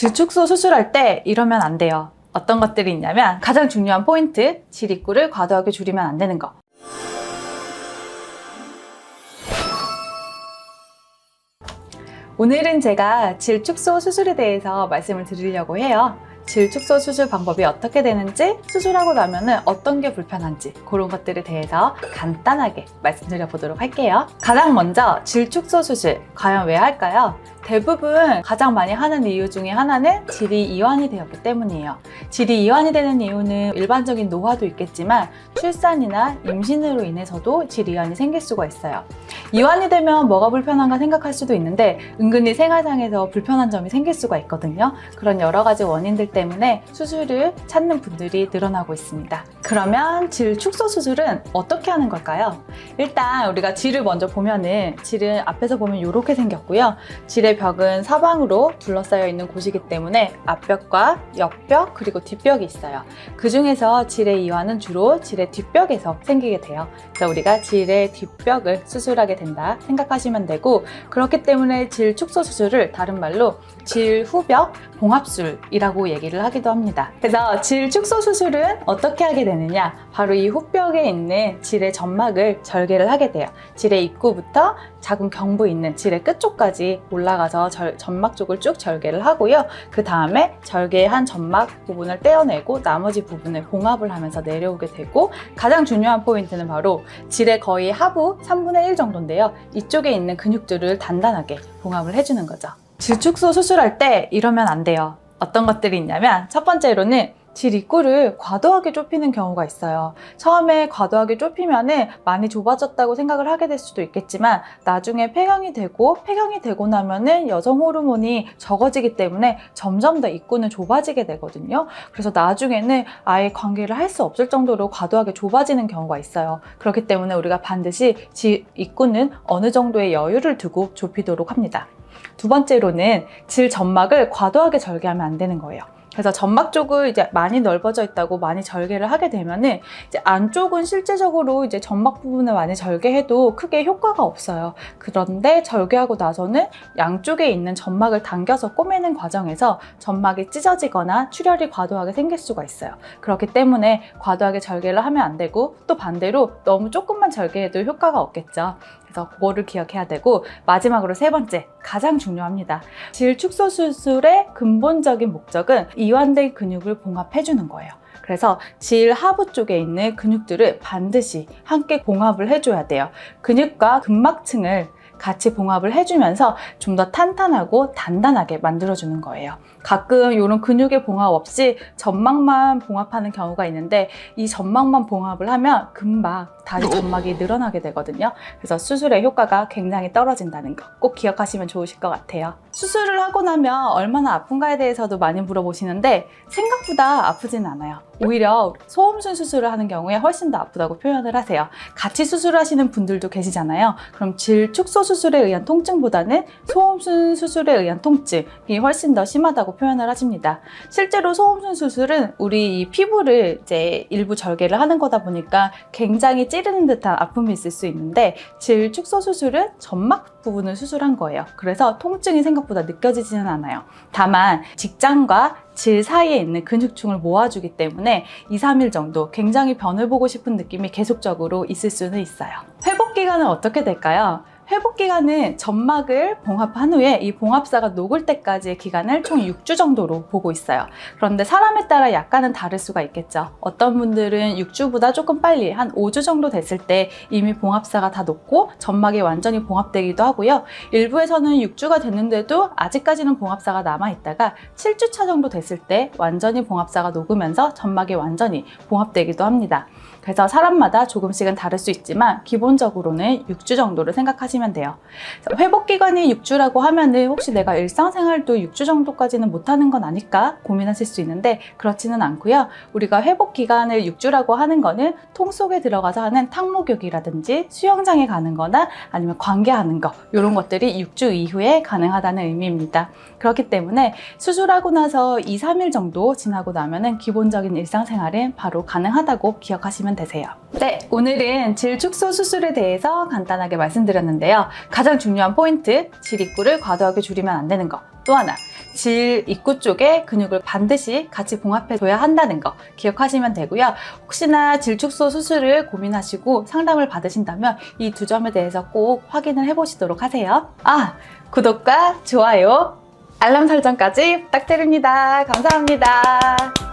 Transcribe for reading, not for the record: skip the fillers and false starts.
질축소 수술할 때 이러면 안 돼요. 어떤 것들이 있냐면 가장 중요한 포인트, 질 입구를 과도하게 줄이면 안 되는 거. 오늘은 제가 질축소 수술에 대해서 말씀을 드리려고 해요. 질축소 수술 방법이 어떻게 되는지, 수술하고 나면은 어떤 게 불편한지 그런 것들에 대해서 간단하게 말씀드려 보도록 할게요. 가장 먼저 질축소 수술 과연 왜 할까요? 대부분 가장 많이 하는 이유 중에 하나는 질이 이완이 되었기 때문이에요. 질이 이완이 되는 이유는 일반적인 노화도 있겠지만 출산이나 임신으로 인해서도 질 이완이 생길 수가 있어요. 이완이 되면 뭐가 불편한가 생각할 수도 있는데 은근히 생활상에서 불편한 점이 생길 수가 있거든요. 그런 여러 가지 원인들 때문에 수술을 찾는 분들이 늘어나고 있습니다. 그러면 질 축소 수술은 어떻게 하는 걸까요? 일단 우리가 질을 먼저 보면은 질은 앞에서 보면 이렇게 생겼고요. 질의 벽은 사방으로 둘러싸여 있는 곳이기 때문에 앞벽과 옆벽 그리고 뒷벽이 있어요. 그 중에서 질의 이완은 주로 질의 뒷벽에서 생기게 돼요. 그래서 우리가 질의 뒷벽을 수술하게 된다 생각하시면 되고, 그렇기 때문에 질 축소 수술을 다른 말로 질 후벽 봉합술이라고 얘기를 하기도 합니다. 그래서 질 축소 수술은 어떻게 하게 되느냐, 바로 이 후벽에 있는 질의 점막을 절개를 하게 돼요. 질의 입구부터 작은 경부 있는 질의 끝쪽까지 올라가서 점막 쪽을 쭉 절개를 하고요. 그 다음에 절개한 점막 부분을 떼어내고 나머지 부분을 봉합을 하면서 내려오게 되고, 가장 중요한 포인트는 바로 질의 거의 하부 3분의 1 정도인데요. 이쪽에 있는 근육들을 단단하게 봉합을 해주는 거죠. 질축소 수술할 때 이러면 안 돼요. 어떤 것들이 있냐면 첫 번째로는 질 입구를 과도하게 좁히는 경우가 있어요. 처음에 과도하게 좁히면은 많이 좁아졌다고 생각을 하게 될 수도 있겠지만 나중에 폐경이 되고 나면은 여성 호르몬이 적어지기 때문에 점점 더 입구는 좁아지게 되거든요. 그래서 나중에는 아예 관계를 할 수 없을 정도로 과도하게 좁아지는 경우가 있어요. 그렇기 때문에 우리가 반드시 질 입구는 어느 정도의 여유를 두고 좁히도록 합니다. 두 번째로는 질 점막을 과도하게 절개하면 안 되는 거예요. 그래서 점막 쪽을 이제 많이 넓어져 있다고 많이 절개를 하게 되면은 이제 안쪽은 실제적으로 이제 점막 부분을 많이 절개해도 크게 효과가 없어요. 그런데 절개하고 나서는 양쪽에 있는 점막을 당겨서 꼬매는 과정에서 점막이 찢어지거나 출혈이 과도하게 생길 수가 있어요. 그렇기 때문에 과도하게 절개를 하면 안 되고, 또 반대로 너무 조금만 절개해도 효과가 없겠죠. 그래서 그거를 기억해야 되고, 마지막으로 세 번째, 가장 중요합니다. 질 축소 수술의 근본적인 목적은 이완된 근육을 봉합해주는 거예요. 그래서 질 하부 쪽에 있는 근육들을 반드시 함께 봉합을 해줘야 돼요. 근육과 근막층을 같이 봉합을 해주면서 좀 더 탄탄하고 단단하게 만들어주는 거예요. 가끔 이런 근육의 봉합 없이 점막만 봉합하는 경우가 있는데, 이 점막만 봉합을 하면 금방 다시 점막이 늘어나게 되거든요. 그래서 수술의 효과가 굉장히 떨어진다는 거 꼭 기억하시면 좋으실 것 같아요. 수술을 하고 나면 얼마나 아픈가에 대해서도 많이 물어보시는데 생각보다 아프진 않아요. 오히려 소음순 수술을 하는 경우에 훨씬 더 아프다고 표현을 하세요. 같이 수술을 하시는 분들도 계시잖아요. 그럼 질 축소 수술에 의한 통증보다는 소음순 수술에 의한 통증이 훨씬 더 심하다고 표현을 하십니다. 실제로 소음순 수술은 우리 이 피부를 이제 일부 절개를 하는 거다 보니까 굉장히 찌르는 듯한 아픔이 있을 수 있는데, 질 축소 수술은 점막 부분을 수술한 거예요. 그래서 통증이 생각보다 느껴지지는 않아요. 다만 직장과 질 사이에 있는 근육층을 모아주기 때문에 2, 3일 정도 굉장히 변을 보고 싶은 느낌이 계속적으로 있을 수는 있어요. 회복 기간은 어떻게 될까요? 회복 기간은 점막을 봉합한 후에 이 봉합사가 녹을 때까지의 기간을 총 6주 정도로 보고 있어요. 그런데 사람에 따라 약간은 다를 수가 있겠죠. 어떤 분들은 6주보다 조금 빨리 한 5주 정도 됐을 때 이미 봉합사가 다 녹고 점막이 완전히 봉합되기도 하고요. 일부에서는 6주가 됐는데도 아직까지는 봉합사가 남아있다가 7주차 정도 됐을 때 완전히 봉합사가 녹으면서 점막이 완전히 봉합되기도 합니다. 그래서 사람마다 조금씩은 다를 수 있지만 기본적으로는 6주 정도를 생각하시면 돼요. 회복 기간이 6주라고 하면은 혹시 내가 일상생활도 6주 정도까지는 못하는 건 아닐까 고민하실 수 있는데, 그렇지는 않고요. 우리가 회복 기간을 6주라고 하는 거는 통 속에 들어가서 하는 탕목욕이라든지 수영장에 가는 거나 아니면 관계하는 거, 이런 것들이 6주 이후에 가능하다는 의미입니다. 그렇기 때문에 수술하고 나서 2, 3일 정도 지나고 나면은 기본적인 일상생활은 바로 가능하다고 기억하시면 되세요. 네, 오늘은 질 축소 수술에 대해서 간단하게 말씀드렸는데요. 가장 중요한 포인트, 질 입구를 과도하게 줄이면 안 되는 거, 또 하나, 질 입구 쪽에 근육을 반드시 같이 봉합해 줘야 한다는 거 기억하시면 되고요. 혹시나 질축소 수술을 고민하시고 상담을 받으신다면 이 두 점에 대해서 꼭 확인을 해보시도록 하세요. 구독과 좋아요, 알람 설정까지 부탁드립니다. 감사합니다.